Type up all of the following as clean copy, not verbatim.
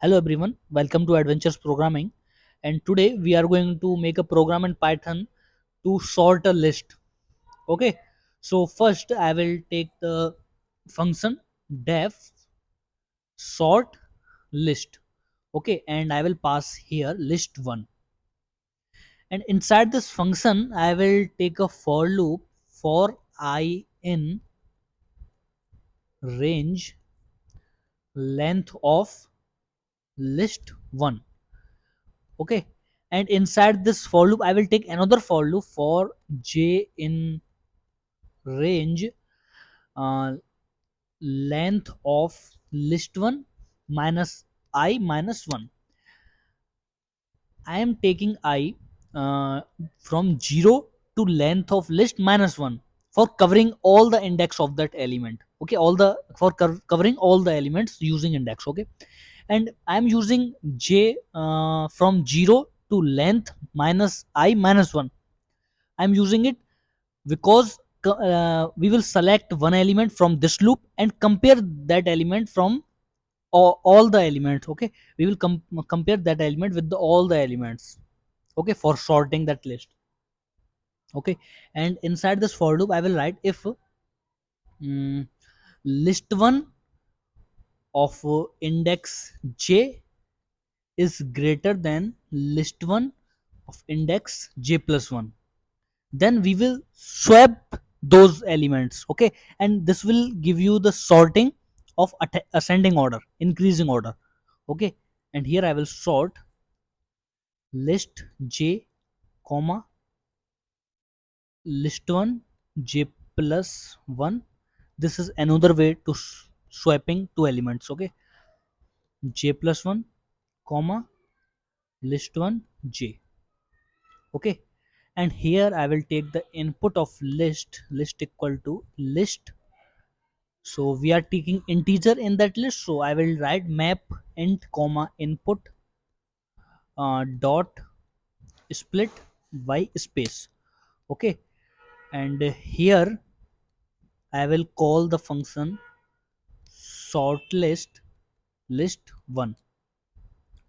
Hello everyone, welcome to Adventures Programming. And today we are going to make a program in Python to sort a list. Okay, so first I will take the function def sort list. Okay, and I will pass here list 1. And inside this function, I will take a for loop for I in range length of list 1. Okay, and inside this for loop I will take another for loop for j in range uh, length of list 1 minus I minus 1. I am taking I from 0 to length of list minus 1 for covering all the index of that element. Okay, all the for covering all the elements using index. Okay, and I am using j from 0 to length minus I minus 1. I'm using it because we will select one element from this loop and compare that element from all the elements. Okay, we will compare that element with all the elements. Okay, for sorting that list. Okay, and inside this for loop I will write if list 1 of index j is greater than list 1 of index j plus 1, then we will swap those elements. Okay, and this will give you the sorting of ascending order, increasing order. Okay, and here I will sort list j comma list 1 j plus 1. This is another way to swapping two elements. Okay, j plus 1 comma list 1 j. Okay, and here I will take the input of list equal to list. So we are taking integer in that list, so I will write map int comma input dot split by space. Okay, and here I will call the function sort list 1.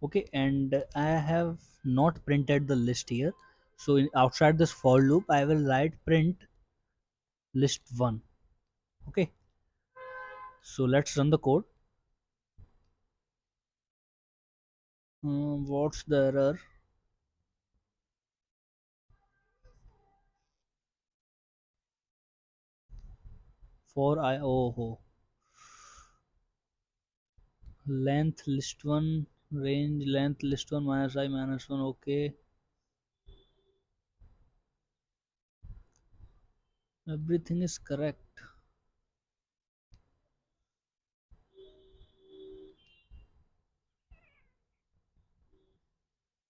Okay, and I have not printed the list here, so outside this for loop I will write print list 1. Okay, so let's run the code. What's the error? For I length list 1 range length list 1 minus I minus 1. Okay, everything is correct.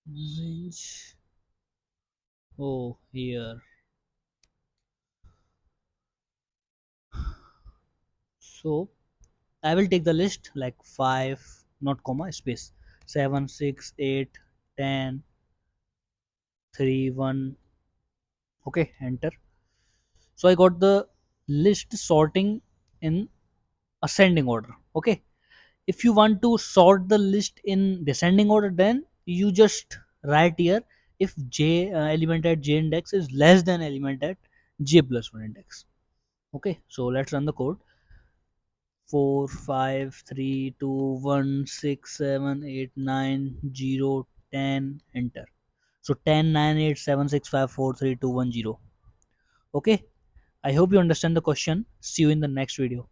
Range, oh here. So I will take the list like 5 not comma space 7 6 8 10 3 1. Okay, enter. So I got the list sorting in ascending order. Okay, if you want to sort the list in descending order, then you just write here if j element at j index is less than element at j plus 1 index. Okay, so let's run the code. 4 5 3 2 1 6 7 8 9 0 10, enter. So 10 9 8 7 6 5 4 3 2 1 0. Okay, I hope you understand the question. See you in the next video.